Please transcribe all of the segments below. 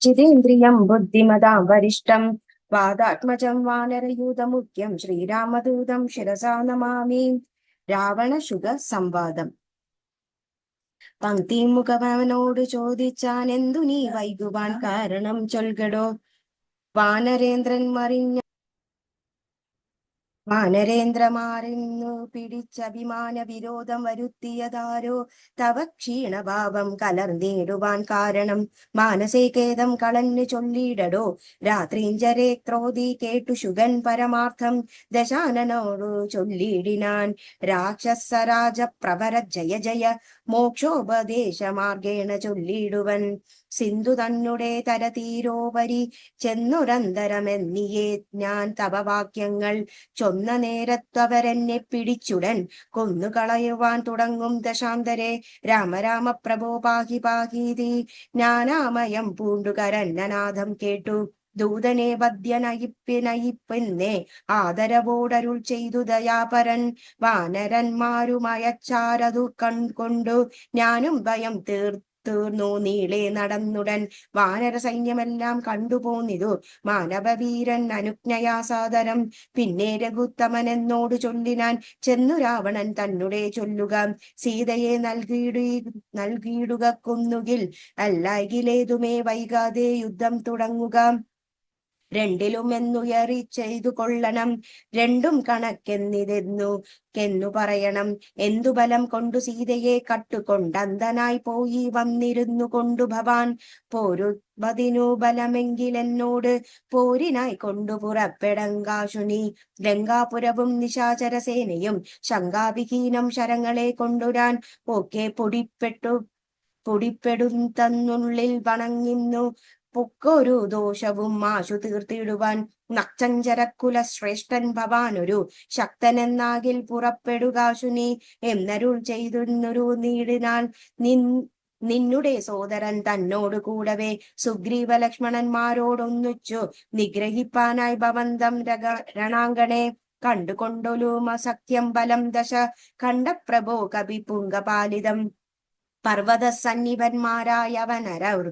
ജിതേന്ദ്രിയം ബുദ്ധിമതാം വരിഷ്ടം വാദാത്മജം വാനരയൂഥമുഖ്യം ശ്രീരാമദൂതം ശിരസാ നമാമി. രാവണശുക സംവാദം. പങ്ക്തിമുഖവനോട് ചോദിച്ചാൻ, എന്തു നീ വൈകുവാൻ കാരണം ചൊൽകടോ. വാനരേന്ദ്രൻ മറിഞ്ഞ വാനരേന്ദ്രമാരെന്നു പിടിച്ചഭിമാന വിരോധം വരുത്തിയതാരോ. തവ ക്ഷീണഭാവം കലർന്നിടുവാൻ കാരണം മാനസേ ഖേദം കളഞ്ഞു ചൊല്ലിടടോ. രാത്രിഞ്ചരേ ക്രോധി കേട്ടു ശുഗൻ പരമാർത്ഥം ദശാനനോടു ചൊല്ലിടിനാൻ. രാക്ഷസരാജ പ്രവര ജയ ജയ മോക്ഷോപദേശ മാർഗേണ ചൊല്ലിടുവൻ. സിന്ധു തന്നെ തരതീരോപരി ചെന്നുരന്തരമെന്നിയേ ഞാൻ തവ വാക്യങ്ങൾ ചൊന്ന നേരത്തവരെന്നെ പിടിച്ചുടൻ കൊന്നുകളയുവാൻ തുടങ്ങും ദശാന്തരെ. രാമ രാമ പ്രഭോ പാഹി പാഹീതി ജ്ഞാനാമയം പൂണ്ടുകരന്നനാഥം കേട്ടു. ദൂതനെ വദ്യനയിപ്പിനയിപ്പിന്നേ ആദരവോടരുൾ ചെയ്തു ദയാപരൻ. വാനരന്മാരുമയച്ചാരതു കൺകൊണ്ടു ഞാനും ഭയം തീർന്നു നീളെ നടന്നുടൻ. വാനര സൈന്യമെല്ലാം കണ്ടുപോന്നിതു മാനവവീരൻ അനുജ്ഞയാ സാദരം. പിന്നെ രഘുത്തമൻ എന്നോട് ചൊല്ലിനാൻ, ചെന്നു രാവണൻ തന്നെ ചൊല്ലുക, സീതയെ നൽകിയിടുക കൊന്നുകിൽ അല്ലായിലേതുമേ വൈകാതെ യുദ്ധം തുടങ്ങുക. രണ്ടിലും എന്നുയറി ചെയ്തു കൊള്ളണം, രണ്ടും കണക്കെന്നിതെന്നു പറയണം. എന്തു ബലം കൊണ്ടു സീതയെ കട്ടുകൊണ്ടന്തനായി പോയി വന്നിരുന്നു കൊണ്ടു ഭവാൻ. പോരുവതിനു ബലമെങ്കിലെന്നോട് പോരിനായി കൊണ്ടു പുറപ്പെടങ്കാശുനി. ലങ്കാപുരവും നിശാചര സേനയും ശങ്കാവിഹീനം ശരങ്ങളെ കൊണ്ടുരാൻ ഒക്കെ പൊടിപ്പെടുത്തന്നുള്ളിൽ വണങ്ങിന്നു. പൊക്കൊരു ദോഷവും മാശു തീർത്തിടുവാൻ നക്തഞ്ചരക്കുല ശ്രേഷ്ഠൻ ഭവാനൊരു ശക്തനെന്നാകിൽ പുറപ്പെടുകാശുനി എന്നരുൾ ചെയ്തൊരു നീടിനാൽ. നിന്നുടെ സോദരൻ തന്നോട് കൂടവേ സുഗ്രീവ ലക്ഷ്മണന്മാരോടൊന്നിച്ചു നിഗ്രഹിപ്പാനായി ഭവന്തം രണാങ്കണേ കണ്ടുകൊണ്ടൊലുമ സഖ്യം ബലം ദശ കണ്ട പ്രഭോ കവി പുങ്കപാലിതം. പർവ്വത സന്നിഭന്മാരായവനരർ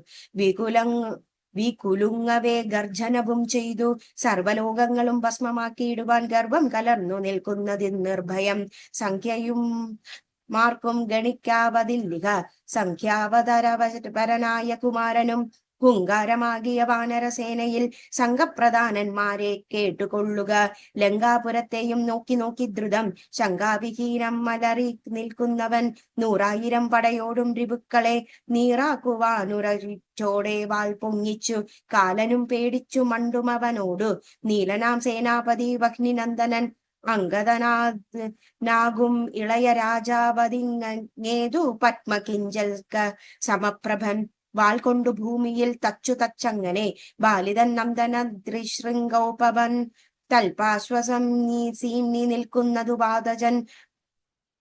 വികുലുങ്ങവേ ഗർജനവും ചെയ്തു സർവലോകങ്ങളും ഭസ്മമാക്കിയിടുവാൻ ഗർഭം കലർന്നു നിൽക്കുന്നതി നിർഭയം. സംഖ്യയും മാർക്കും ഗണിക്കാവതില്ലിക സംഖ്യാവതരപരനായ കുമാരനും ഹുങ്കാരമാകിയ വാനരസേനയിൽ സംഘപ്രധാനന്മാരെ കേട്ടുകൊള്ളുക. ലങ്കാപുരത്തെയും നോക്കി നോക്കി ദ്രുതം ശങ്കാവിഹീനം മലറി നിൽക്കുന്നവൻ 100,000 പടയോടും രിപുക്കളെ നീറാക്കുവാനുരച്ചോടെ വാൾ പൊങ്ങിച്ചു കാലനും പേടിച്ചു മണ്ടുമവനോടു. നീലനാം സേനാപതി വഹ്നിനന്ദനൻ അങ്കദനാകും ഇളയ രാജാവതിങ്ങേതു പത്മകിഞ്ചൽക സമപ്രഭൻ. വാൾ കൊണ്ടു ഭൂമിയിൽ തച്ചങ്ങനെ ബാലിതൻ നന്ദന ദ്രിശൃംഗോപവൻ. തൽപാശ്വസം സീന്നി നിൽക്കുന്നതു വാതജൻ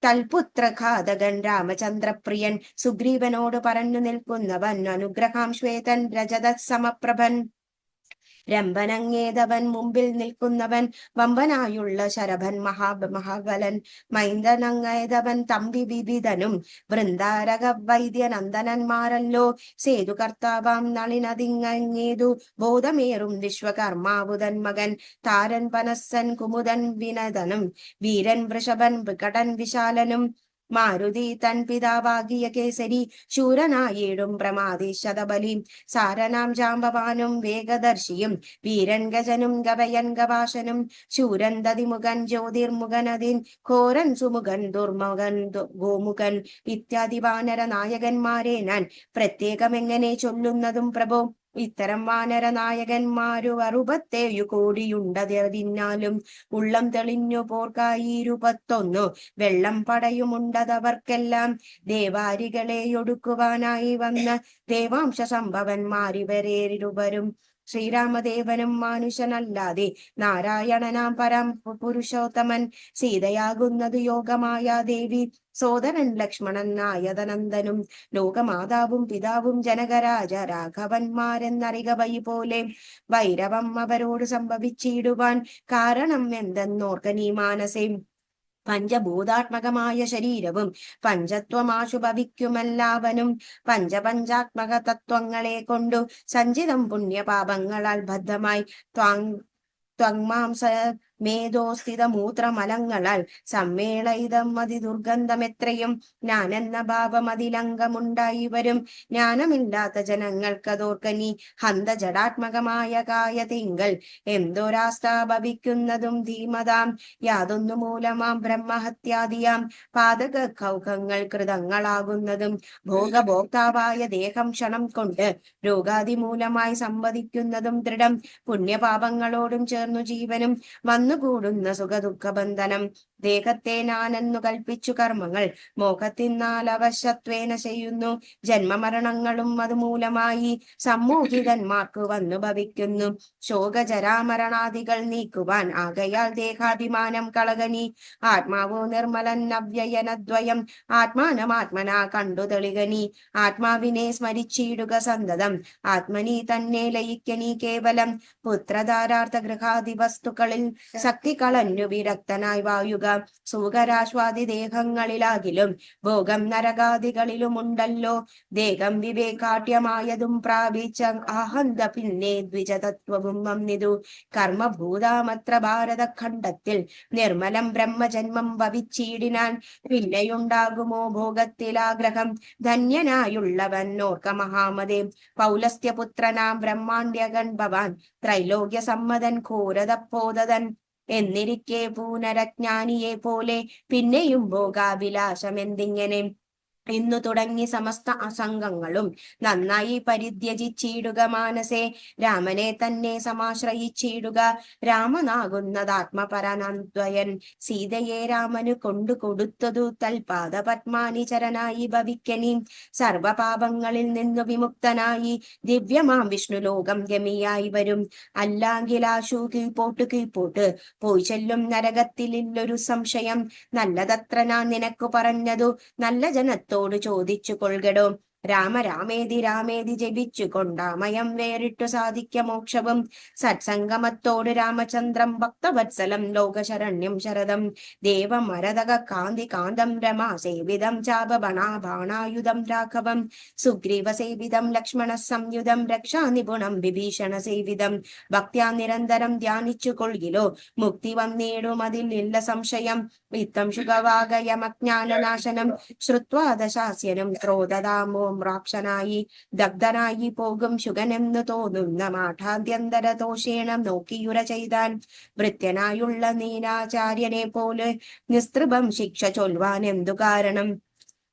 തൽപുത്രഘാതകൻ രാമചന്ദ്രപ്രിയൻ. സുഗ്രീവനോട് പറഞ്ഞു നിൽക്കുന്നവൻ അനുഗ്രഹാം ശ്വേതൻ രജത സമപ്രഭൻ. രംഭനങ്ങേതവൻ മുമ്പിൽ നിൽക്കുന്നവൻ വമ്പനായുള്ള ശരഭൻ മഹാബലൻ. മൈന്ദനങ്ങേതവൻ തമ്പി വിവിധനും വൃന്ദാരക വൈദ്യനന്ദനന്മാരല്ലോ. സേതുകർത്താവാം നളിനതിങ്ങേതു ബോധമേറും വിശ്വകർമാവുതൻ മകൻ. താരൻ പനസ്സൻ കുമുദൻ വിനതനും വീരൻ വൃഷഭൻ വികടൻ വിശാലനും മാരുതി തൻ പിതാവാകിയ കേസരി ശൂരനായിടും പ്രമാദി ശതബലി. സാരനാം ജാമ്പവാനും വേഗദർശിയും വീരൻ ഗജനും ഗവയൻ ഗവാശനും ശൂരൻ ദതിമുഖൻ ജ്യോതിർമുഖനതിൻ ഘോരൻ സുമുഖൻ ദുർമുഖൻ ഗോമുഖൻ ഇത്യാദി വാനര നായകന്മാരെ ഞാൻ പ്രത്യേകം എങ്ങനെ ചൊല്ലുന്നതും പ്രഭോ. ഇത്തരം വാനര നായകന്മാരു 67 കോടിയുണ്ടതിനാലും ഉള്ളം തെളിഞ്ഞു പോർക്കായി 21 വെള്ളം പടയുമുണ്ടതവർക്കെല്ലാം. ദേവാരികളെ ഒടുക്കുവാനായി വന്ന ദേവാംശ സംഭവന്മാരിവരേരുവരും. ശ്രീരാമദേവനും മാനുഷനല്ലാതെ നാരായണനാം പരം പുരുഷോത്തമൻ. സീതയാകുന്നത് യോഗമായ ദേവി സോദരൻ ലക്ഷ്മണൻ നായതനന്ദനും ലോകമാതാവും പിതാവും ജനകരാജ രാഘവന്മാരെന്നറിക വൈ പോലെ. വൈരവം അവരോട് സംഭവിച്ചിടുവാൻ കാരണം എന്തെന്നോർക്കനീ മാനസേ. പഞ്ചഭൂതാത്മകമായ ശരീരവും പഞ്ചത്വമാശു ഭവിക്കുമെല്ലാവനും പഞ്ചപഞ്ചാത്മക തത്വങ്ങളെ കൊണ്ടു സഞ്ചിതം പുണ്യപാപങ്ങളാൽ ബദ്ധമായി ത്വങ്മാംസ മേധോസ്ഥിതമൂത്രമലങ്ങളാൽ സമ്മേളയിതം അതിദുർഗന്ധമെത്രയും ഞാനെന്ന ഭാവം അതിലംഗമുണ്ടായി വരും. ജ്ഞാനമില്ലാത്ത ജനങ്ങൾക്കതോർക്കനി ഹന്ത ജഡാത്മകമായ കായതിങ്കൽ എന്തൊരാസ്ഥ ഭവിക്കുന്നതും ധീമതാം യാതൊന്നു മൂലമാം ബ്രഹ്മഹത്യാദിയാം പാതക കൗഖങ്ങൾ കൃതങ്ങളാകുന്നതും ഭോഗഭോക്താവായ ദേഹം ക്ഷണം കൊണ്ട് രോഗാദിമൂലമായി സംവദിക്കുന്നതും ദൃഢം പുണ്യപാപങ്ങളോടും ചേർന്നു ജീവനും വന്നുകൂടുന്ന സുഖദുഃഖ ബന്ധനം ദേഹത്തെ നാനെന്നു കൽപ്പിച്ചു കർമ്മങ്ങൾ മോഹത്തിനാൽ അവശത്വേന ചെയ്യുന്നു. ജന്മമരണങ്ങളും അതുമൂലമായി സമ്മോഹിതന്മാർക്ക് വന്നു ഭവിക്കുന്നു. ശോകജരാമരണാദികൾ നീക്കുവാൻ ആകയാൽ ദേഹാഭിമാനം കളകനി ആത്മാവോ നിർമ്മലൻ അവ്യയനദ്വയം ആത്മാനമാത്മനാ കണ്ടു തെളികനി ആത്മാവിനെ സ്മരിച്ചിടുക സന്തതം ആത്മനി തന്നെ ലയിക്കനി കേവലം പുത്രധാരാർത്ഥ ഗൃഹാദി വസ്തുക്കളിൽ ശക്തി കളഞ്ഞു വിരക്തനായി വായുക സുഖരാശ്വാദി ദേഹങ്ങളിലാകിലും ഭോഗം നരകാദികളിലുമുണ്ടല്ലോ ദേഹം വിവേകാട്യമായതും പ്രാപിച്ച അഹന്ത പിന്നെ ദ്വിജതത്വവും വന്നിതു കർമ്മഭൂതാമത്ര ഭാരതഖണ്ഡത്തിൽ നിർമ്മലം ബ്രഹ്മജന്മം ഭവിച്ചിടിനാൻ പിന്നെയുണ്ടാകുമോ ഭോഗത്തിലാഗ്രഹം ധന്യനായുള്ളവൻ ഓർക്ക മഹാമതേ പൗലസ്ത്യപുത്രനാം ബ്രഹ്മാണ്ഡ്യകൻ ഭവാൻ ത്രൈലോക്യ സമ്മതൻ ഘോരതപ്പോതൻ എന്നിരിക്കെ പൂനരജ്ഞാനിയെ പോലെ പിന്നെയും ഭോഗാഭിലാഷം എന്തിങ്ങനെ ഇന്നു തുടങ്ങി സമസ്ത അസംഗങ്ങളും നന്നായി പരിത്യജിച്ചിടുക മാനസേ രാമനെ തന്നെ സമാശ്രയിച്ചിടുക രാമനാകുന്നതാത്മപരനദ്വയൻ സീതയെ രാമന് കൊണ്ടു കൊടുത്തതു തൽപാദ പത്മാനിചരനായി ഭവിക്കനി സർവപാപങ്ങളിൽ നിന്നു വിമുക്തനായി ദിവ്യമാം വിഷ്ണുലോകം ഗമിയായി വരും അല്ലാങ്കിലാശു കീഴ്പോട്ട് പോയി ചെല്ലും നരകത്തിലില്ലൊരു സംശയം നല്ലതത്ര ഞാൻ നിനക്കു പറഞ്ഞതു നല്ല ജനത്തോട് ചോദിച്ചു കൊൾകടോ രാമേതി രാമേതി ജപിച്ചു കൊണ്ടാമയം വേറിട്ടു സാധിക്ക മോക്ഷവും സത്സംഗമത്തോട് രാമചന്ദ്രം ഭക്തവത്സലം ലോകശരണ്യം ശരദം ദേവമരതക കാന്തി കാന്തം രമാ സേവിതം ചാപബണാബാണായുധം രാഘവം സുഗ്രീവ സേവിതം ലക്ഷ്മണ സംയുധം രക്ഷാനിപുണം വിഭീഷണ സേവിതം ഭക്ത്യാ നിരന്തരം ധ്യാനിച്ചു കൊൾകിലോ മുക്തി വന്നിടും അതിലില്ല സംശയം വിത്തം ശുഗവാകയമജ്ഞാനനാശനം ശ്രുത്വാ ദശാസ്യനും ക്രോധതാമോ മ്രാക്ഷനായി ദഗ്ധനായി പോകും ശുഗനെന്ന് തോന്നുന്ന മാഠാദ്യന്തര ദോഷേണം നോക്കിയുര ചെയ്താൻ ഭൃത്യനായുള്ള നീനാചാര്യനെ പോലെ നിസ്തൃഭം ശിക്ഷ ചൊൽവാൻ എന്തു കാരണം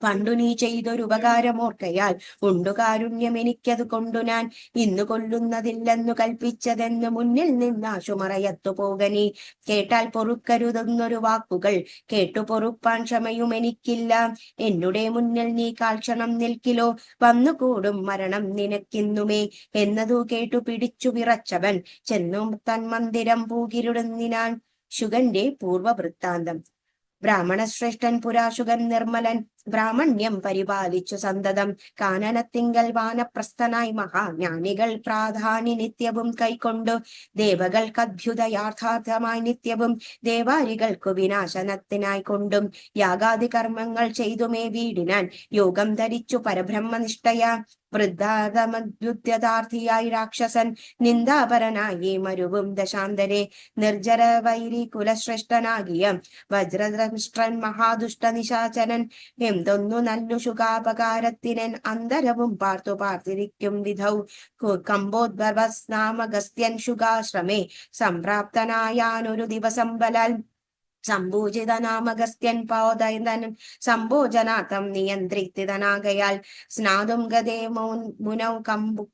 പണ്ടു നീ ചെയ്തൊരുപകാരമോർക്കയാൽ ഉണ്ടു കാരുണ്യം എനിക്കത് കൊണ്ടു ഞാൻ ഇന്നു കൊല്ലുന്നതില്ലെന്നു കൽപ്പിച്ചതെന്ന് മുന്നിൽ നിന്നാശുമറയത്തു പോകനി കേട്ടാൽ പൊറുക്കരുതെന്നൊരു വാക്കുകൾ കേട്ടു പൊറുപ്പാൻ ക്ഷമയും എനിക്കില്ല എന്നുടെ മുന്നിൽ നീ കാൽക്ഷണം നിൽക്കിലോ വന്നുകൂടും മരണം നിനക്കിന്നുമേ എന്നതു കേട്ടു പിടിച്ചു വിറച്ചവൻ ചെന്നു തൻ മന്ദിരം പൂകിരുടുന്നിനാൻ ശുഗന്റെ പൂർവവൃത്താന്തം ബ്രാഹ്മണശ്രേഷ്ഠൻ പുരാശുഗൻ നിർമ്മലൻ ബ്രാഹ്മണ്യം പരിപാലിച്ചു സന്തതം കാനനത്തിങ്കൽ വാനപ്രസ്ഥനായി മഹാജ്ഞാനികൾ പ്രാധാനി നിത്യവും കൈക്കൊണ്ടു ദേവകൾക്കഭ്യുദയാർത്ഥാർത്ഥമായി നിത്യവും ദേവാരികൾക്കു വിനാശനത്തിനായി കൊണ്ടും യാഗാദി കർമ്മങ്ങൾ ചെയ്തുമേ വീടിനാൻ യോഗം ധരിച്ചു പരബ്രഹ്മനിഷ്ഠയാ വൃദ്ധാതമദ്യുദ്യതാർത്ഥിയായി രാക്ഷസൻ നിന്ദാപരനായി മരുവും ദശാന്തരെ നിർജര വൈരി കുലശ്രേഷ്ഠനാകിയ വജ്രദ്രഷ്ട്രൻ മഹാദുഷ്ട നിശാചരൻ എന്തൊന്നു നല്ലു ശുഖാപകാരത്തിനൻ അന്തരവും പാർത്തിരിക്കും വിധൗ കമ്പോദ്ഭവസ്നാമഗസ്ത്യൻ ശുഖാശ്രമേ സംപ്രാപ്തനായാനൊരു ദിവസം ബലാൽ സംഭൂജിതനാമഗസ്ത്യൻ പാദൈതനും സംഭോജനാർത്ഥം നിയന്ത്രിതനാകയാൽ സ്നാതും ഗതേ മുനൗ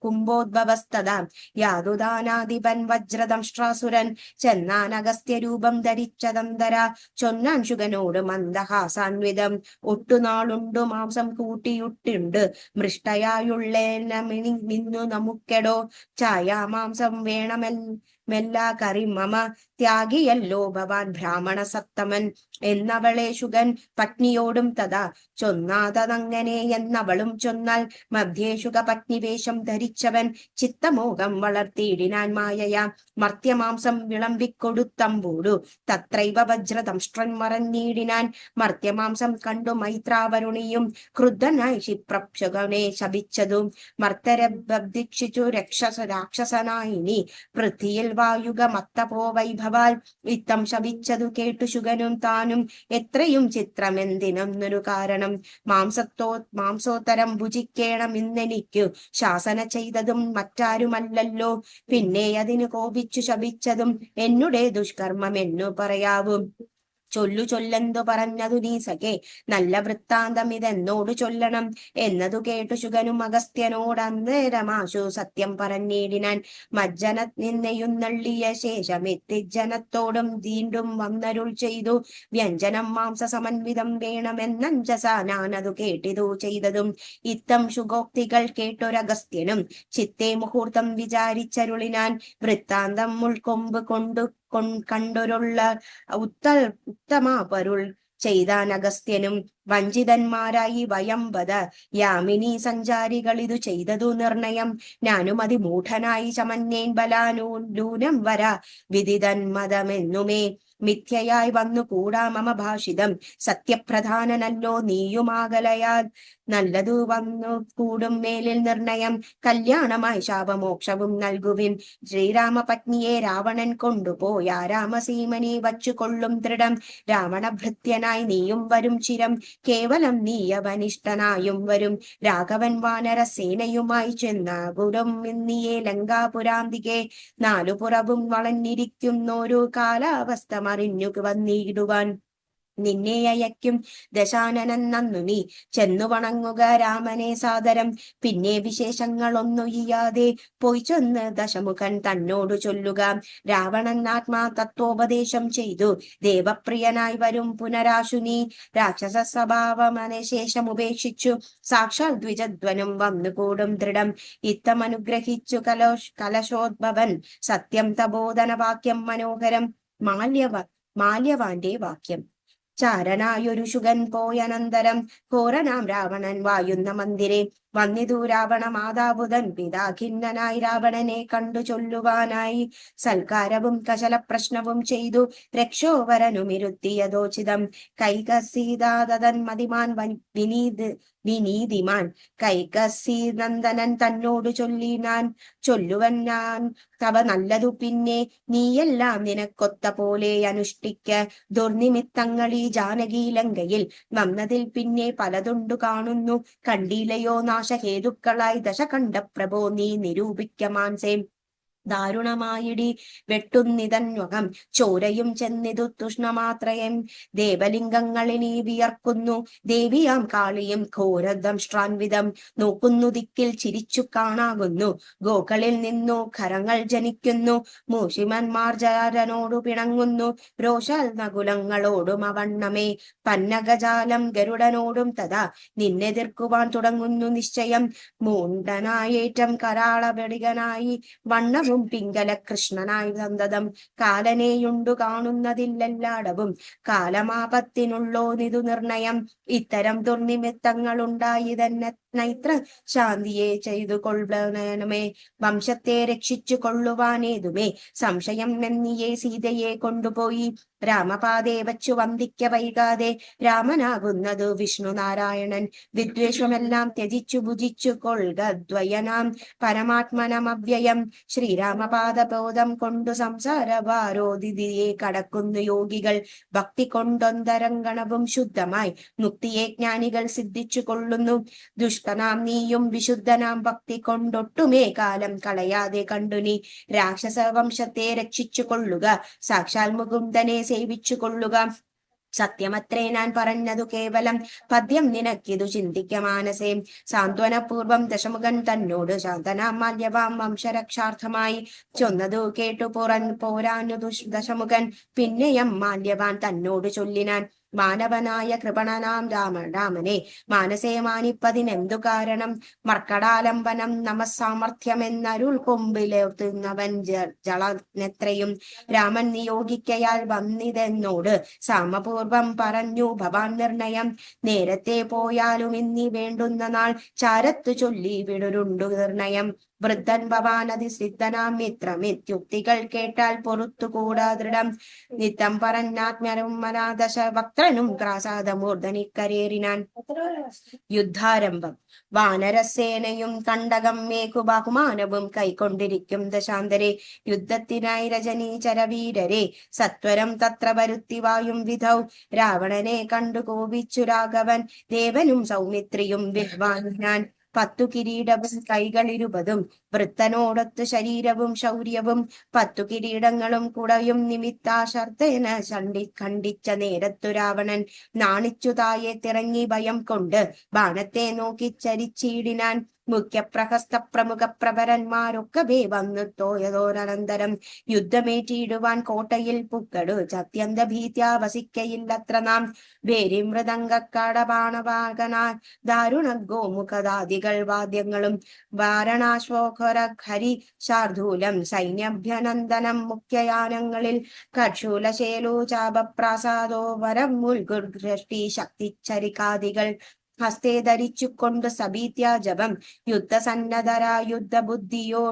കുംഭോദ്ഭവസ്തദാ യാതുദാനാധിപൻ വജ്രദംഷ്ട്രാസുരൻ ചെന്നാൻ അഗസ്ത്യരൂപം ധരിച്ചതന്തര ചൊന്നാൻ ശുഗനോട് മന്ദഹാസാൻവിധം ഒട്ടുനാളുണ്ടു മാംസം കൂട്ടിയുട്ടുണ്ട് മൃഷ്ടയായുള്ളേനമിനി നിന്നു നമുക്കെടോ ഛായാമാംസം വേണമെല്ലാ കറി മമ ത്യാഗിയല്ലോ ഭവാൻ ബ്രാഹ്മണ സത്തമൻ എന്നവളെ ശുഗൻ പത്നിയോടും തഥാ ചൊന്നാതതങ്ങനെ എന്നവളും ചൊന്നാൽ മധ്യേ ശുഗപത്നിവേഷം ധരിച്ചവൻ ചിത്തമോഹം വളർത്തിയിടിനാൻ മായയാ മർത്യമാംസം വിളമ്പിക്കൊടുത്തമ്പോടു തത്രൈവ വജ്രദംഷ്ട്രൻ മറഞ്ഞിടിനാൻ മർത്യമാംസം കണ്ടു മൈത്രാവരുണിയും ക്രുദ്ധനായി ക്ഷിപ്രക്ഷുഗനെ ശപിച്ചതും മർത്തരെ ബന്ധിച്ചു രാക്ഷസനായിനി പൃഥ്വിയിൽ വായുക മത്തപോ വൈഭവാൽ ഇത്തം ശപിച്ചതു കേട്ടു ശുഗനും താനും എത്രയും ചിത്രമെന്തിനൊന്നൊരു കാരണം മാംസോത്തരം ഭുജിക്കേണം ഇന്നെനിക്കു ശാസന ചെയ്തതും മറ്റാരുമല്ലല്ലോ പിന്നെ അതിന് കോപിച്ചു ശപിച്ചതും എന്നുടെ ദുഷ്കർമ്മം എന്നു പറയാവും ചൊല്ലെന്തു പറഞ്ഞതു നീ സഖേ നല്ല വൃത്താന്തം ഇതെന്നോട് ചൊല്ലണം എന്നതു കേട്ടു ശുഗനും അഗസ്ത്യനോട് അന്നേരമാശു സത്യം പറഞ്ഞിടിനാൻ മജ്ജന നിന്നെയുന്നള്ളിയ ശേഷം എത്തിജനത്തോടും വീണ്ടും വന്നരുൾ ചെയ്തു വ്യഞ്ജനം മാംസ സമന്വിതം വേണമെന്നഞ്ചസ ഞാനതു കേട്ടിതു ചെയ്തതും ഇത്തം ശുഗോക്തികൾ കേട്ടൊരഗസ്ത്യനും ചിത്തെ മുഹൂർത്തം വിചാരിച്ചരുളിനാൻ വൃത്താന്തം ഉൾക്കൊമ്പ് കണ്ടൊരുള്ള ഉത്തമ പരുൾ ചെയ്താൻ അഗസ്ത്യനും വഞ്ചിതന്മാരായി വയംബദ യാമിനി സഞ്ചാരികൾ ഇതു ചെയ്തതു നിർണയം ഞാനും അതിമൂഢനായി ചമഞ്ഞേൻ ബലാനൂനം വര വിദിതൻ മതമെന്നുമേ മിഥ്യയായി വന്നു കൂടാ മമ ഭാഷിതം സത്യപ്രധാനനല്ലോ നീയുമാകലയാൽ നല്ലതു വന്നു കൂടും മേലിൽ നിർണയം കല്യാണമായി ശാപമോക്ഷവും നൽകുവിൻ ശ്രീരാമപത്നിയെ രാവണൻ കൊണ്ടുപോയ രാമസീമനെ വച്ചു കൊള്ളും ദൃഢം രാവണഭൃത്യനായി നീയും വരും ചിരം കേവലം നീയവനിഷ്ഠനായും വരും രാഘവൻ വാനര സേനയുമായി ചെന്നാകുരം നീയെ ലങ്കാപുരാന്തികെ നാലുപുറവും വളഞ്ഞിരിക്കുന്നൊരു കാലാവസ്ഥ മറിഞ്ഞു വന്നിടുവാൻ നിന്നെ അയക്കും ദശാനനൻ നന്നു നീ ചെന്നു വണങ്ങുക രാമനെ സാദരം പിന്നെ വിശേഷങ്ങളൊന്നൊയ്യാതെ പോയി ചെന്ന് ദശമുഖൻ തന്നോട് ചൊല്ലുക രാവണൻ ആത്മാ തത്വോപദേശം ചെയ്തു ദേവപ്രിയനായി വരും പുനരാശുനി രാക്ഷസ സ്വഭാവമനശേഷം ഉപേക്ഷിച്ചു സാക്ഷാൽ ദ്വിജധ്വനും വന്നുകൂടും ദൃഢം ഇത്തം അനുഗ്രഹിച്ചു കലശോദ്ഭവൻ സത്യം തബോധന വാക്യം മനോഹരം മാല്യവാന്റെ വാക്യം ചാരനായൊരു ശുഗൻ പോയനന്തരം ഘോരനാം രാവണൻ വായുന്ന മന്ദിരെ വന്നിതു രാവണ മാതാബുധൻ പിതാഖിന്നനായി രാവണനെ കണ്ടു ചൊല്ലുവാനായി സൽക്കാരവും കശല പ്രശ്നവും ചെയ്തു രക്ഷോവരനുമിരുത്തിയതോചിതം കൈകസീതാതൻ മതിമാൻ വിനീതിമാൻ കൈകസീനന്ദനൻ തന്നോട് ചൊല്ലുവൻ ഞാൻ തവ നല്ലതു പിന്നെ നീയെല്ലാം നിനക്കൊത്ത പോലെ അനുഷ്ഠിക്ക ദുർനിമിത്തങ്ങളീ ജാനകി ലങ്കയിൽ വന്നതിൽ പിന്നെ പലതുണ്ടു കാണുന്നു കണ്ടില്ലയോ നാശഹേതുക്കളായി ദശകണ്ഠ പ്രഭോ നീ നിരൂപിക്കമാൻസേം ദാരുണമായിടി വെട്ടുന്നിതന്വകം ചോരയും ചെന്നിതു തുഷ്ണമാത്രയം ദേവലിംഗങ്ങളിനി വിയർക്കുന്നു ദേവിയാം കാളിയും ഘോരദംഷ്ട്രാൻവിധം നോക്കുന്നു ദിക്കിൽ ചിരിച്ചു കാണാകുന്നു ഗോക്കളിൽ നിന്നു ഖരങ്ങൾ ജനിക്കുന്നു മൂഷിമന്മാർ ജാരനോടു പിണങ്ങുന്നു രോഷാൽ നകുലങ്ങളോടും അവണ്ണമേ പന്നഗജാലം ഗരുഡനോടും തഥാ നിന്നെതിർക്കുവാൻ തുടങ്ങുന്നു നിശ്ചയം മൂണ്ടനായേറ്റം കരാളപെടികനായി വണ്ണവും പിങ്കല കൃഷ്ണനായി സന്തതം കാലനെയുണ്ടു കാണുന്നതില്ലെല്ലാടവും കാലമാപത്തിനുള്ളോനിതു നിർണയം ഇത്തരം ദുർനിമിത്തങ്ങൾ ഉണ്ടായി തന്നെ നൈത്ര ശാന്തിയെ ചെയ്തു കൊള്ളണമേ വംശത്തെ രക്ഷിച്ചു കൊള്ളുവാനേതുമേ സംശയം എന്നിയെ സീതയെ കൊണ്ടുപോയി രാമപാതേ വച്ചു വന്ദിക്ക വൈകാതെ രാമനാകുന്നതു വിഷ്ണു നാരായണൻ വിദ്വേഷമെല്ലാം ത്യജിച്ചു ഭുജിച്ചു കൊള്ളുക ദ്വയനാം പരമാത്മനമവ്യയം ശ്രീരാമപാദബോധം കൊണ്ടു സംസാരഭാരോധിതിയെ കടക്കുന്നു യോഗികൾ ഭക്തി കൊണ്ടൊന്തരംഗണവും ശുദ്ധമായി മുക്തിയെ ജ്ഞാനികൾ സിദ്ധിച്ചു കൊള്ളുന്നു ദുഷ്ടനാം നീയും വിശുദ്ധനാം ഭക്തി കൊണ്ടൊട്ടുമേ കാലം കളയാതെ കണ്ടു നീ രാക്ഷസ വംശത്തെ രക്ഷിച്ചു കൊള്ളുക സാക്ഷാൽ മുകുന്ദനെ സേവിച്ചു കൊള്ളുക സത്യമത്രേ ഞാൻ പറഞ്ഞതു കേവലം പദ്യം നിനക്കിതു ചിന്തിക്ക മാനസേ സാന്ത്വനപൂർവം ദശമുഖൻ തന്നോട് ശാന്തനാം മാല്യവാം വംശരക്ഷാർത്ഥമായി ചൊന്നതു കേട്ടു പോരാനു ദശമുഖൻ പിന്നെയം മാല്യവാൻ തന്നോട് ചൊല്ലിനാൻ മാനവനായ കൃപണനാം രാമനെ മാനസേ മാനിപ്പതിനെന്തു കാരണം? മർക്കടാലംബനം നമസാമർഥ്യമെന്നരുൾ കൊമ്പിലേർത്തുന്നവൻ ജളനെത്രയും രാമൻ നിയോഗിക്കയാൽ വന്നിതെന്നോട് സാമപൂർവം പറഞ്ഞു ഭവാൻ നിർണയം. നേരത്തെ പോയാലും ഇന്നി വേണ്ടുന്ന നാൾ ചാരത്തു ചൊല്ലി വിടുരുണ്ടു നിർണയം. വൃദ്ധൻ ഭവാനതി സിദ്ധനാം മിത്രമിത്യുക്തികൾ കേട്ടാൽ പൊറുത്തുകൂടാ ദൃഢം. നിത്തം പറഞ്ഞാത്മരും മനാദശ വക്രനും ക്രാസാദമൂർധനിക്കരേറിനാൻ. യുദ്ധാരംഭം. വാനരസേനയും കണ്ടകം മേഘു ബഹുമാനവും കൈക്കൊണ്ടിരിക്കും ദശാന്തരെ. യുദ്ധത്തിനായി രജനീചരവീരരെ സത്വരം തത്ര വരുത്തിവായും വിധൗ. രാവണനെ കണ്ടു കോപിച്ചു രാഘവൻ ദേവനും സൗമിത്രിയും വിദ്വാനിനാൻ. 10 കിരീടവും കൈകളിരുപതും വൃത്തനോടൊത്ത് ശരീരവും ശൗര്യവും 10 കിരീടങ്ങളും കുടയും നിമിത്താശർത്തേന ഖണ്ഡിച്ച നേരത്തു രാവണൻ നാണിച്ചു തായെ തിറങ്ങി ഭയം കൊണ്ട് ബാണത്തെ നോക്കി ചരിച്ചിടിനാൻ. മുഖ്യപ്രഹസ്ത പ്രമുഖ പ്രഭരന്മാരൊക്കവേ വന്നു തോയതോരനന്തരം യുദ്ധമേറ്റിടുവാൻ കോട്ടയിൽ പുക്കടു അത്യന്ത ഭീത്യാ വസിക്കയില്ലത്ര നാം. വേരി മൃദംഗക്കാടപാണവാകനാൽ ദാരുണ ഗോമുഖദാദികൾ വാദ്യങ്ങളും വാരണാശോഖര ഹരി ശാർദൂലം സൈന്യാഭ്യനന്ദനം മുഖ്യയാനങ്ങളിൽ കക്ഷൂലശേലോ ചാപപ്രാസാദോ വരം മുൽഗുർഷ്ടി ശക്തിച്ചരികാദികൾ ഹസ്തേ ധരിച്ചുകൊണ്ട് സഭീത്യാജപം യുദ്ധസന്നദ്ധരാ യുദ്ധബുദ്ധിയോ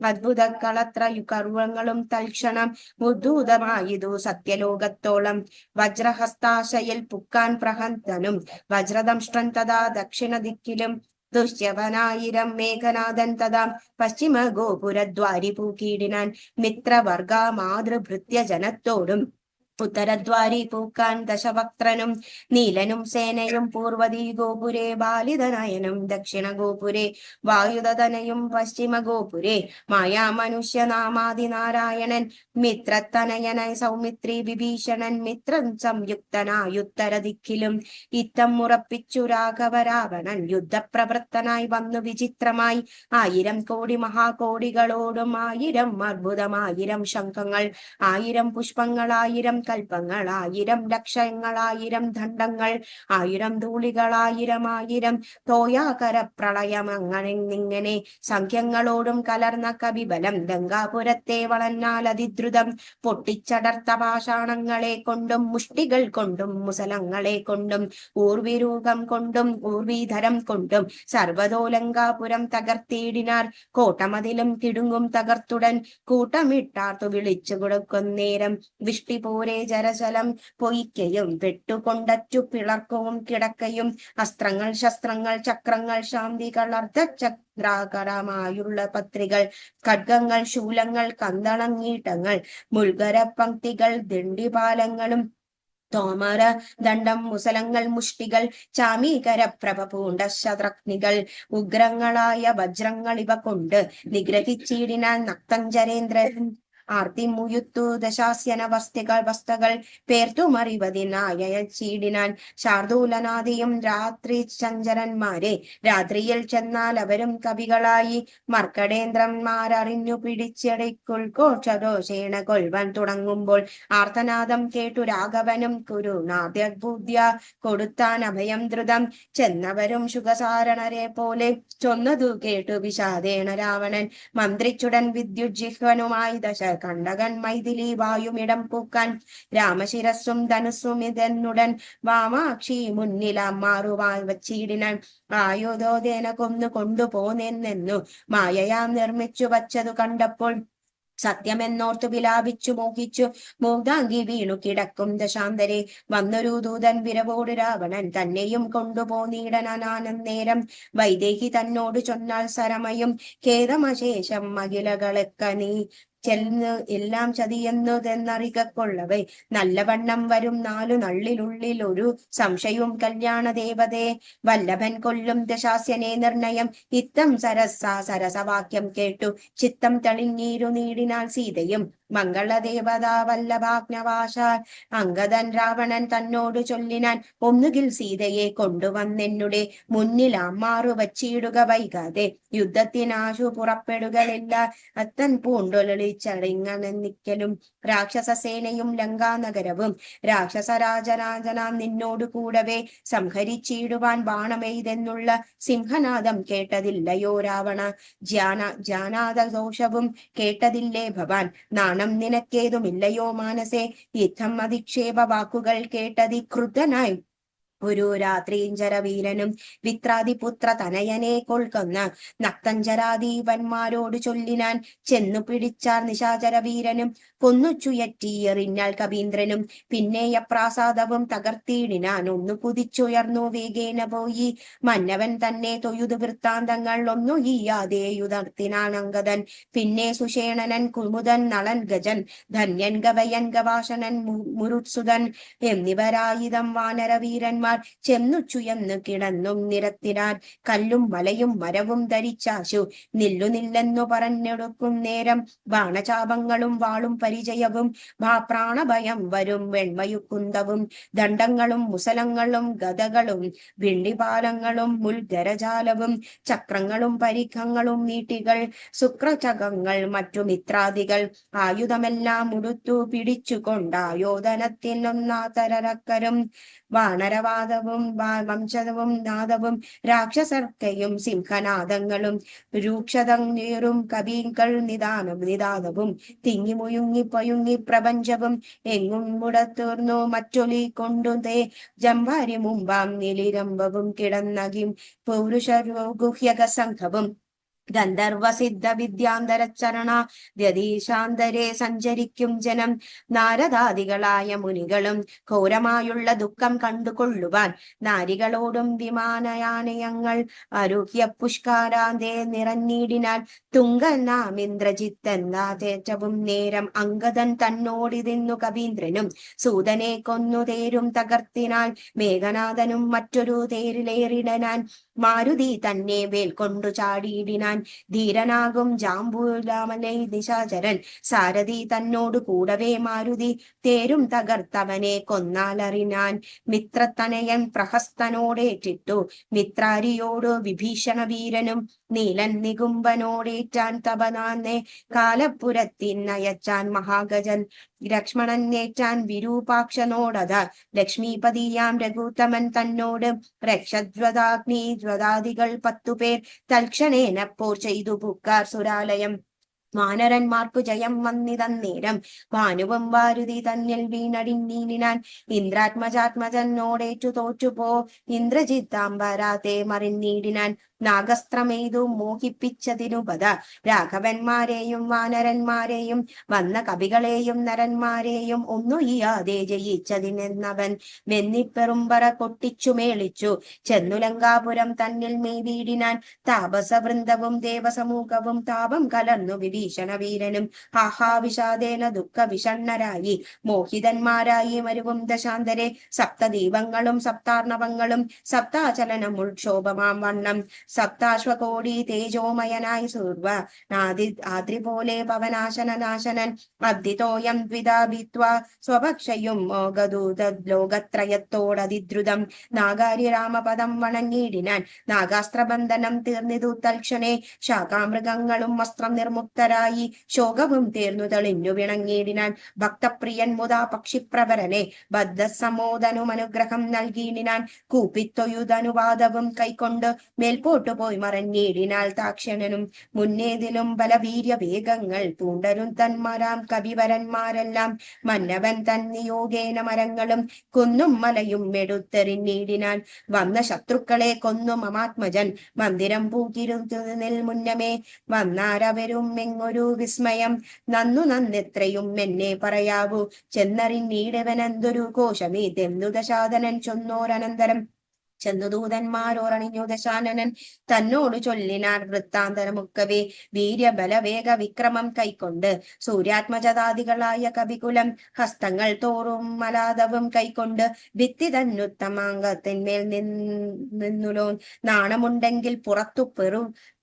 അദ്ഭുത കളത്ര കർവങ്ങളും തൽക്ഷണം ഉദ്ധൂതമായതു സത്യലോകത്തോളം. വജ്രഹസ്താശയിൽ പുക്കാൻ പ്രഹന്തനും വജ്രദംഷ്ട്രൻ തഥാ ദക്ഷിണ ദിക്കിലും ദുഷ്യവനായിരം മേഘനാഥൻ തഥാ പശ്ചിമ ഗോപുരദ്വാരി പൂക്കീടിനാൻ. മിത്രവർഗ മാതൃഭൃത്യ ജനത്തോടും ഉത്തരദ്വാരി പൂക്കാൻ ദശവക്ത്രനും നീലനും സേനയും പൂർവദീ ഗോപുരേ ബാലിതനയനും ദക്ഷിണ ഗോപുരേ വായുധനയും പശ്ചിമ ഗോപുരേ മായാമനുഷ്യനാമാദിനാരായണൻ മിത്രത്തനയനായി സൗമിത്രി വിഭീഷണൻ മിത്രം സംയുക്തനായുത്തര ദിക്കിലും. ഇത്തം ഉറപ്പിച്ചു രാഘവ രാവണൻ യുദ്ധപ്രവൃത്തനായി വന്നു വിചിത്രമായി 1000 കോടി മഹാകോടികളോടും 1000 അർബുദം 1000 ശംഖങ്ങൾ 1000 പുഷ്പങ്ങൾ 1000 കൽപ്പങ്ങൾ 1000 ലക്ഷങ്ങൾ 1000 ദണ്ഡങ്ങൾ 1000 ധൂളികൾ 1000 തോയാകര പ്രളയം അങ്ങനെ സംഖ്യങ്ങളോടും കലർന്ന കവിബലം ഗംഗാപുരത്തെ വളഞ്ഞാൽ അതിദ്രുതം പൊട്ടിച്ചടർത്ത പാഷാണങ്ങളെ കൊണ്ടും മുഷ്ടികൾ കൊണ്ടും മുസലങ്ങളെ കൊണ്ടും ഊർവിരൂപം കൊണ്ടും ഊർവീധരം കൊണ്ടും സർവതോലങ്കാപുരം തകർത്തിയിടിനാർ. കോട്ടമതിലും കിടുങ്ങും തകർത്തുടൻ കൂട്ടമിട്ടാർത്തു വിളിച്ചു കൊടുക്കുന്നേരം വിഷ്ടി പോരെ ജരശലം പൊയ്ക്കയും വെട്ടുകൊണ്ടറ്റു പിളർക്കവും കിടക്കയും അസ്ത്രങ്ങൾ ശസ്ത്രങ്ങൾ ചക്രങ്ങൾ ശാന്തികൾ അർദ്ധചക്രാകരമായുള്ള പത്രികൾ ഖഡ്ഗങ്ങൾ ശൂലങ്ങൾ കന്തളങ്ങീട്ടങ്ങൾ മുൾഗര പങ്ക്തികൾ ദണ്ഡിപാലങ്ങളും തോമര ദണ്ഡം മുസലങ്ങൾ മുഷ്ടികൾ ചാമീകര പ്രഭ പൂണ്ട ശത്രഗ്നികൾ ഉഗ്രങ്ങളായ വജ്രങ്ങൾ ഇവ കൊണ്ട് നിഗ്രഹിച്ചിടിനാൽ നക്തഞ്ചരേന്ദ്രൻ ആർത്തിമുയുത്തു ദശാസ്യന വസ്തകൾ പേർത്തുമറിവതിനായച്ചീടിനാൻ. ശാർദൂലനാദിയും രാത്രി ചഞ്ചരന്മാരെ രാത്രിയിൽ ചെന്നാൽ അവരും കവികളായി മർക്കടേന്ദ്രന്മാരറിഞ്ഞു പിടിച്ചടയ്ക്കുൾഘോഷഘോഷേണ കൊൽവൻ തുടങ്ങുമ്പോൾ ആർത്തനാദം കേട്ടു രാഘവനും കുരുനാദ്യബുദ്ധ്യ കൊടുത്താൻ അഭയം ദ്രുതം. ചെന്നവരും ശുഖസാരണരെ പോലെ ചൊന്നതു കേട്ടു വിഷാദേണ രാവണൻ മന്ത്രിച്ചുടൻ വിദ്യുജിഹ്വനുമായി കണ്ടകൻ മൈഥിലി വായുമിടം പൂക്കാൻ രാമശിരസ്സും ധനുസ്സും ഇതെന്നുടൻ വാമാക്ഷി മുന്നിലാം മാറുവാൻ വച്ചിടിനാൻ. ആയുധോദേന കൊന്നു കൊണ്ടുപോന്നെന്നു മായയാം നിർമ്മിച്ചു വച്ചതു കണ്ടപ്പോൾ സത്യമെന്നോർത്തു വിലാപിച്ചു മോഹിച്ചു മൂർധാംഗി വീണു കിടക്കും ദശാന്തരെ. വന്നൊരു ദൂതൻ വിരവോട് രാവണൻ തന്നെയും കൊണ്ടുപോന്നീടനാനന്നേരം വൈദേഹി തന്നോട് ചൊന്നാൽ സരമയും ഖേദമശേഷം അഖിലകളൊക്കെ നീ ചെന്ന് എല്ലാം ചതിയെന്നതെന്നറികൊള്ളവേ നല്ലവണ്ണം വരും 4 നള്ളിനുള്ളിൽ ഒരു സംശയവും കല്യാണ ദേവതേ വല്ലഭൻ കൊല്ലും ദശാസ്യനെ നിർണയം. ഇത്തം സരസവാക്യം കേട്ടു ചിത്തം തെളിഞ്ഞീരു നീടിനാൽ സീതയും മംഗളദേവതാ വല്ലഭാഗ്നവാശാൽ അംഗദൻ രാവണൻ തന്നോട് ചൊല്ലിനാൻ, ഒന്നുകിൽ സീതയെ കൊണ്ടുവന്നെന്നുടെ മുന്നിൽ അമ്മാറു വച്ചിടുക, വൈകാതെ യുദ്ധത്തിനാശു പുറപ്പെടുകയില്ല. അത്തൻ പൂണ്ടൊളിച്ചടങ്ങനെന്നിക്കലും രാക്ഷസസേനയും ലങ്കാനഗരവും രാക്ഷസരാജരാജനാം നിന്നോട് കൂടവേ സംഹരിച്ചിടുവാൻ ബാണമെയ്തെന്നുള്ള സിംഹനാദം കേട്ടതില്ലയോ രാവണ? ജാനാദ ദോഷവും കേട്ടതില്ലേ ഭവാൻ? നാണം നിനക്കേതുമില്ലയോ മാനസേ? യുദ്ധം അധിക്ഷേപ വാക്കുകൾ കേട്ടതി ക്രുദ്ധനായി ഒരു രാത്രിഞ്ചര വീരനും വിത്രാതിപുത്ര തനയനെ കൊൽക്കുന്ന നക്തഞ്ചരാദീപന്മാരോട് ചൊല്ലിനാൻ, ചെന്നു പിടിച്ചാർ നിശാചര വീരനും കൊന്നു ചുയറ്റിയെറിഞ്ഞാൽ കവീന്ദ്രനും. പിന്നെ അപ്രാസാദവും തകർത്തിയിടിനാൻ ഒന്നു കുതിച്ചുയർന്നു വേഗേന പോയി. മന്നവൻ തന്നെ തൊഴുതു വൃത്താന്തങ്ങൾ ഒന്നു ഈയാതെയുതർത്തിനാൻ അങ്കദൻ. പിന്നെ സുഷേണനൻ കുമുദൻ നളൻ ഗജൻ ധന്യൻ ഗവയൻ ഗവാശനൻ മുരുത്സുതൻ എന്നിവരായുധം വാനരവീരന്മാർ ചെന്നു ചുയന്നു കിടന്നും നിരത്തിനാൻ. കല്ലും മലയും മരവും ധരിച്ചാശു നില്ലെന്നു പറഞ്ഞെടുക്കും നേരം ബാണചാപങ്ങളും വാളും പരിചയവും പ്രാണഭയം വരും വെണ്മയുക്കുന്തവും ദണ്ഡങ്ങളും മുസലങ്ങളും ഗദകളും ഭിണ്ടിപാലങ്ങളും മുൽഗരജാലവും ചക്രങ്ങളും പരിഖങ്ങളും നീട്ടികൾ ശുക്രചകങ്ങൾ മറ്റു മിത്രാദികൾ ആയുധമെല്ലാം ഉടുത്തു പിടിച്ചുകൊണ്ടായോധനത്തിനൊന്നാതരക്കരും വാനരവാദവും വംശവും നാദവും രാക്ഷസർക്കയും സിംഹനാദങ്ങളും രൂക്ഷതങ്ങേറും കവികൾ നിദാനവും തിങ്ങി മുയുങ്ങി പയുങ്ങി പ്രപഞ്ചവും എങ്ങും മുടത്തൂർന്നു മറ്റൊലി കൊണ്ടുതേ ജംഭാരി മുമ്പാം നിലിരംബവും കിടന്നകിം പൗരുഷഗുഹ്യക സംഘവും ഗന്ധർവസിദ്ധ വിദ്യാന്തരചരണ വ്യതീശാന്തരെ സഞ്ചരിക്കും ജനം. നാരദാദികളായ മുനികളും ഘോരമായുള്ള ദുഃഖം കണ്ടുകൊള്ളുവാൻ നാരികളോടും വിമാനയാനയങ്ങൾ അരുഹ്യ പുഷ്കാരാന്തേ നിറഞ്ഞിടിനാൽ. തുങ്കനാം ഇന്ദ്രജിത്തെന്നേറ്റവും നേരം അങ്കദൻ തന്നോടിതിന്നു കവീന്ദ്രനും സൂതനെ കൊന്നു തേരും തകർത്തിനാൽ. മേഘനാഥനും മറ്റൊരു തേരിലേറിടനാൻ മാരുതി തന്നെ വേൽ കൊണ്ടു ചാടിയിടിനാൻ. ധീരനാകും ജാമ്പൂലാമലൈ നിശാചരൻ സാരഥി തന്നോട് കൂടവേ മാരുതി തേരും തകർത്തവനെ കൊന്നാലറിനാൻ. മിത്രത്തനയൻ പ്രഹസ്തനോടേറ്റിട്ടു മിത്രാരിയോട് വിഭീഷണ വീരനും നീലൻ നികുംബനോടേറ്റാൻ തപനാന്നെ കാലപ്പുരത്തിനയച്ചാൻ മഹാഗജൻ. ലക്ഷ്മണനേറ്റാൻ വിരൂപാക്ഷനോടത ലക്ഷ്മീപതിയാം രഘുത്തമൻ തന്നോട് രക്ഷദ്വദാഗ്നി ജ്വദാദികൾ 10 പേർ തൽക്ഷണേന പോർ ചെയ്തു പുക്കാർ സുരാലയം. വാനരന്മാർക്കു ജയം വന്നിതന്നേരം ഭാനുവും വാരുതി തന്നിൽ വീണടിഞ്ഞീടിനാൻ. ഇന്ദ്രാത്മജാത്മജനോടേറ്റു തോറ്റുപോ ഇന്ദ്രജിത്താംബരാതെ മറിഞ്ഞീടിനാൻ. നാഗസ്ത്രമെയ്തു മോഹിപ്പിച്ചതിനുപത രാഘവന്മാരെയും വാനരന്മാരെയും വന്ന കവികളെയും നരന്മാരെയും ഒന്നു ഈയാതെ ജയിച്ചതിനെന്നവൻ വെന്നിപ്പെറുമ്പറ കൊട്ടിച്ചു മേളിച്ചു ചെന്നു ലങ്കാപുരം തന്നിൽ മെയ്വീടിനാൻ. താപസവൃന്ദവും ദേവസമൂഹവും താപം കലർന്നു വിഭീഷണ വീരനും ആഹാവിഷാദേന ദുഃഖ വിഷണ്ണരായി മോഹിതന്മാരായി മരുവും ദശാന്തരെ. സപ്തദീപങ്ങളും സപ്താർണവങ്ങളും സപ്താചലനം ഉൾക്ഷോഭമാം വണ്ണം സപ്താശ്വകോടി തേജോമയനായി സൂർവ ആദ്രി പോലെ പവനാശനനാശനൻ അബ്ദിതോയം ദ്വിതാഭിത്വ സ്വഭക്ഷയും ലോകത്രയത്തോടതിദ്രുതം. നാഗാരി രാമപദം വണങ്ങിയിടിനാൻ നാഗാസ്ത്രബന്ധനം തീർന്നിതു തൽക്ഷണേ. ശാഖാമൃഗങ്ങളും വസ്ത്രം നിർമുക്തരായി ശോകവും തീർന്നു തെളിഞ്ഞു വിണങ്ങിയിടിനാൻ. ഭക്തപ്രിയൻ മുതാ പക്ഷിപ്രവരനെ ബദ്ധസമോദനും അനുഗ്രഹം നൽകിയിടിനാൻ. കൂപ്പിത്തൊയുധനുവാദവും കൈക്കൊണ്ട് മേൽപോട്ടു പോയി മറഞ്ഞിടിനാൽ താക്ഷ്യനും. മുന്നേതിലും ബലവീര്യ വേഗങ്ങൾ പൂണ്ടരും തന്മാരാം കവിവരന്മാരെല്ലാം മന്നവൻ തന്നിയോഗേന മരങ്ങളും കുന്നും മലയും എടുത്തെറിഞ്ഞിടിനാൻ. വന്ന ശത്രുക്കളെ കൊന്നു മമാത്മജൻ മന്ദിരം പൂക്കിരുന്നതിൽ മുന്നമേ. വന്നാരവരും എങ്ങൊരു വിസ്മയം നന്നു നന്നെത്രയും എന്നെ പറയാവൂ. ചെന്നറിഞ്ഞിടവനെന്തൊരു കോശമീതെന്നു ദശാധനൻ ചൊന്നോരനന്തരം ചെന്നു ദൂതന്മാരോറണിഞ്ഞു ദശാനനൻ തന്നോട് ചൊല്ലിനാർ വൃത്താന്തരമൊക്കവേ. വീര്യബലവേഗ വിക്രമം കൈക്കൊണ്ട് സൂര്യാത്മജതാദികളായ കവികുലം ഹസ്തങ്ങൾ തോറും മലാദവും കൈക്കൊണ്ട് ഭിത്തി തന്നുത്തമാംഗത്തിന്മേൽ നിന്നുലോൻ. നാണമുണ്ടെങ്കിൽ പുറത്തു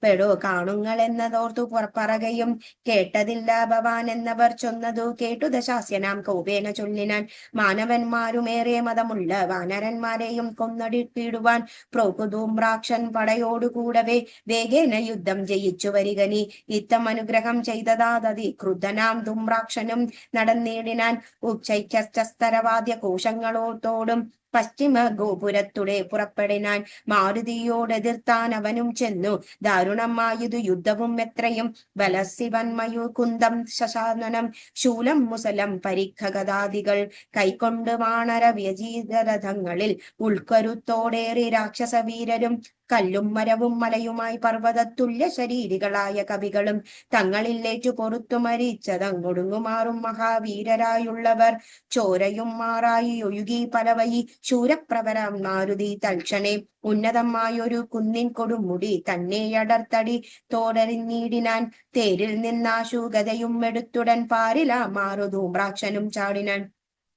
പെടോ കാണുങ്ങൾ എന്നതോർത്തു പറകയും കേട്ടതില്ല ഭവാൻ എന്നവർ ചൊന്നതു കേട്ടു ദശാസ്യനാം കൗപേന ചൊല്ലിനാൻ. മാനവന്മാരുമേറെ മതമുള്ള വാനരന്മാരെയും കൊന്നടിപ്പിടുവാൻ പ്രോകുധൂമ്രാക്ഷൻ പടയോടുകൂടവേ വേഗേന യുദ്ധം ജയിച്ചു വരികനി. ഇത്തം അനുഗ്രഹം ചെയ്തതാതതി ക്രുദ്ധനാം ധൂമ്രാക്ഷനും നടന്നിടിനാൻ. ഉച്ചൈക്യസ്തരവാദ്യ കോശങ്ങളോത്തോടും പശ്ചിമ ഗോപുരത്തുടെ പുറപ്പെടിനാൻ. മാരുതിയോടെതിർത്താൻ അവനും ചെന്നു ദാരുണമായതു യുദ്ധവും എത്രയും. ബലശിവന്മയു കുന്തം ശശാനനം ശൂലം മുസലം പരിഖഗതാദികൾ കൈക്കൊണ്ട് വാണര വ്യജീതരഥങ്ങളിൽ ഉൾക്കരുത്തോടേറി രാക്ഷസവീരരും കല്ലും മരവും മലയുമായി പർവ്വതത്തുല്യ ശരീരികളായ കവികളും തങ്ങളിലേറ്റു പൊറുത്തു മരിച്ചതങ്ങൊടുങ്ങുമാറും മഹാവീരരായുള്ളവർ ചോരയും മാറായി ഒഴുകി പലവയി. ശൂരപ്രവരം മാരുതി തൽക്ഷണേ ഉന്നതമായൊരു കുന്നിൻ കൊടുമുടി തന്നെയടർത്തടി തോടറിഞ്ഞിടിനാൻ. തേരിൽ നിന്നാശു ഗതയും എടുത്തുടൻ പാരിലാ മാറുധൂമ്രാക്ഷനും ചാടിനാൻ.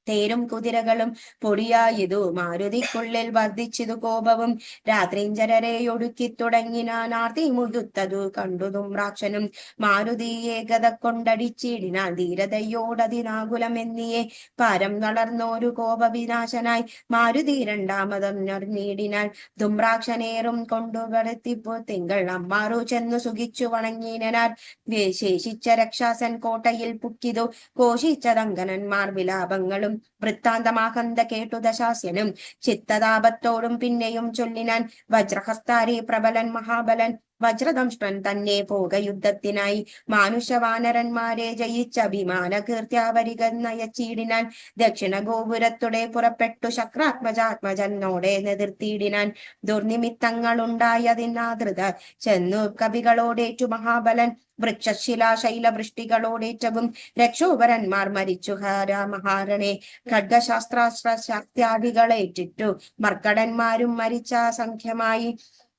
തേരും കുതിരകളും പൊടിയായതു മാരുതിക്കുള്ളിൽ വർദ്ധിച്ചതു കോപവും. രാത്രിഞ്ചരരെ ഒടുക്കി തുടങ്ങിനാൻ ആർത്തി മുഴുത്തതു കണ്ടു ധൂമ്രാക്ഷനും. മാരുതിയെ ഗത കൊണ്ടടിച്ചിടിനാൻ ധീരതയോടതിനാകുലമെന്നിയെ. പാരം വളർന്നോരു കോപവിനാശനായി മാരുതി രണ്ടാമതൊന്നറിഞ്ഞിടിനാൻ. ധൂമ്രാക്ഷനേറും കൊണ്ടുവരുത്തിപ്പോ തിങ്കൾ അമ്മാറു ചെന്നു സുഖിച്ചു വണങ്ങിനാർ. ശേഷിച്ച രക്ഷാസൻ കോട്ടയിൽ പുക്കിതു കോശിച്ചതങ്കനന്മാർ വിലാപങ്ങളും. വൃത്താന്തമാകന്ത കേട്ടു ദശാസ്യനും ചിത്തതാപത്തോടും പിന്നെയും ചൊല്ലിനാൻ. വജ്രഹസ്താരി പ്രബലൻ മഹാബലൻ വജ്രദംഷ്ടൻ തന്നെ പോക യുദ്ധത്തിനായി. മാനുഷവാനരന്മാരെ ജയിച്ച അഭിമാന കീർത്തിയാവരിക നയച്ചീടിനാൻ. ദക്ഷിണ ഗോപുരത്തുടെ പുറപ്പെട്ടു ശക്രാത്മജാത്മജനോടെ എതിർത്തിടിനാൻ. ദുർനിമിത്തങ്ങളുണ്ടായതിനാതൃത ചെന്നു കവികളോടേറ്റു മഹാബലൻ. വൃക്ഷശിലാശൈലവൃഷ്ടികളോടേറ്റവും രക്ഷോപരന്മാർ മരിച്ചു മഹാരണേ. ഖഡ്ഗശാസ്ത്രാസ്ത്രശാസ്ത്രാദികളേറ്റിട്ടു മർക്കടന്മാരും മരിച്ചാസംഖ്യമായി.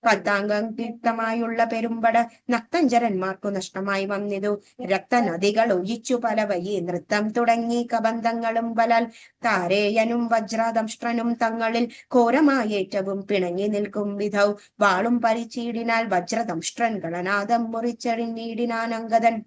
പത്താംഗയുക്തമായുള്ള പെരുമ്പട നക്തഞ്ചരന്മാർക്കു നഷ്ടമായി വന്നിതു. രക്തനദികൾ ഒഴിച്ചു പലവയി നൃത്തം തുടങ്ങി കബന്ധങ്ങളും ബലാൽ. താരേയനും വജ്രദംഷ്ട്രനും തങ്ങളിൽ ഘോരമായേറ്റവും പിണങ്ങി നിൽക്കും വിധൗ. വാളും പരിച്ചീടിനാൽ വജ്രദംഷ്ട്രൻ ഗണനാഥം മുറിച്ചെറിഞ്ഞിടിനാൻ അങ്കദൻ.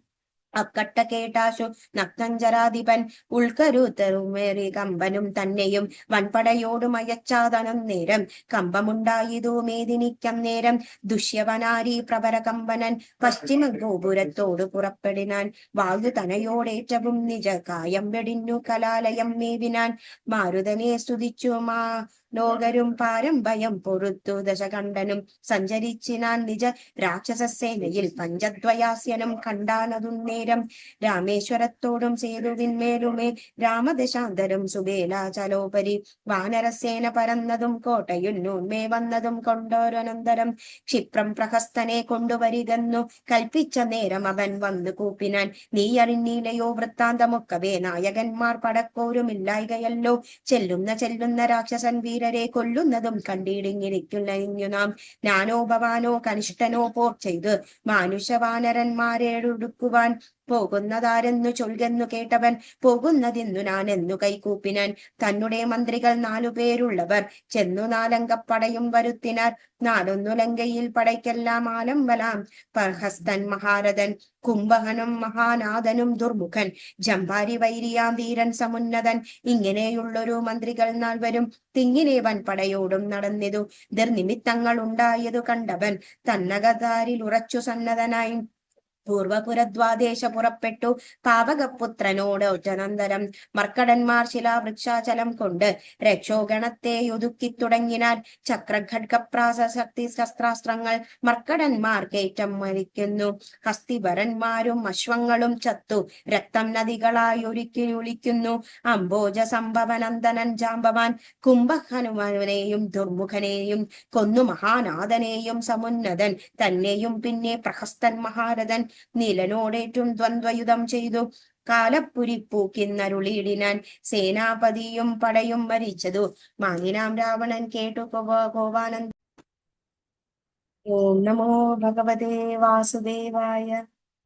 അക്കട്ട കേട്ടാശു നക്തഞ്ചരാധിപൻ ഉൾക്കരുത്തറുമേറി കമ്പനും തന്നെയും വൻപടയോടും അയച്ചാതനം നേരം. കമ്പമുണ്ടായതു മേദിനിക്കം നേരം. ദുഷ്യവനാരി പ്രവരകമ്പനൻ പശ്ചിമ ഗോപുരത്തോട് പുറപ്പെടിനാൻ. വായു തനയോടേറ്റവും നിജ കായം വെടിഞ്ഞു കലാലയം മേവിനാൻ. മാരുതനെ സ്തുതിച്ചു ലോകരും പാരം ഭയം പൊറുത്തു ദശകണ്ഠനും സഞ്ചരിച്ചിനാൻ നിജ രാക്ഷസസേനയിൽ. പഞ്ചദ്വയാസ്യനും കണ്ടാനതുന്നേരം രാമേശ്വരത്തോടും സേതുവിന്മേലുമേ രാമദശാന്തരം സുബേലാചലോപരി. വാനരസേന പരന്നതും കോട്ടയുന്നൂന്മേ വന്നതും കൊണ്ടോരനന്തരം ക്ഷിപ്രം പ്രഹസ്തനെ കൊണ്ടുവരികെന്നു കൽപ്പിച്ച നേരം അവൻ വന്നു കൂപ്പിനാൻ. നീ അറിഞ്ഞില്ലയോ വൃത്താന്തമൊക്കവേ നായകന്മാർ പടക്കോരുമില്ലായികയല്ലോ. ചെല്ലുന്ന രാക്ഷസൻ വീരരെ കൊല്ലുന്നതും കണ്ടിടിങ്ങിരിക്കുന്നു നാം. ഞാനോ ഭവാനോ കനിഷ്ഠനോ പോർ ചെയ്ത് മാനുഷവാനരന്മാരെടുക്കുവാൻ പോകുന്നതാരെന്നു ചൊൽകെന്നു കേട്ടവൻ. പോകുന്നതിന്നു ഞാൻ എന്നു കൈകൂപ്പിനാൻ. തന്നെ മന്ത്രികൾ 4 പേരുള്ളവർ ചെന്നു 4 അംഗപ്പടയും വരുത്തിനാർ. 4 ലങ്കയിൽ പടയ്ക്കെല്ലാം ആലംബലാം പ്രഹസ്തൻ മഹാരഥൻ. കുംഭകനും മഹാനാഥനും ദുർമുഖൻ ജംഭാരി വൈരിയാം വീരൻ സമുന്നതൻ. ഇങ്ങനെയുള്ളൊരു മന്ത്രികൾ 4 തിങ്ങിനെ വൻപടയോടും നടന്നിതു. ദുർനിമിത്തങ്ങൾ ഉണ്ടായതു കണ്ടവൻ തന്നകതാരിൽ ഉറച്ചു സന്നദ്ധനായി പൂർവപുരദ്വാദേശ പുറപ്പെട്ടു പാവകപുത്രനോട് ഒറ്റനന്തരം. മർക്കടന്മാർ ശിലാവൃക്ഷാചലം കൊണ്ട് രക്ഷോഗണത്തെ ഒതുക്കി തുടങ്ങിനാൽ. ചക്രഖഡ്ഗപ്രാസ ശക്തി ശസ്ത്രാസ്ത്രങ്ങൾ മർക്കടന്മാർ കേറ്റം മരിക്കുന്നു. ഹസ്തിവരന്മാരും അശ്വങ്ങളും ചത്തു രക്തം നദികളായി ഒലിക്കുന്നു. അംബോജ സംഭവനന്ദനൻ ജാമ്പവാൻ കുംഭഹനുമാനെയും ദുർമുഖനെയും കൊന്നു മഹാനാഥനെയും സമുന്നതൻ തന്നെയും പിന്നെ പ്രഹസ്തൻ മഹാരഥൻ നീലനോടേറ്റും ദ്വന്ദ്വയുധം ചെയ്തു കാലപ്പുരിപ്പൂക്കിന്നരുളിയിടിനാൻ. സേനാപതിയും പടയും മരിച്ചതു മാനിനാം രാവണൻ കേട്ടു കോപാനന്ദ. ഓം നമോ ഭഗവതേ വാസുദേവായ.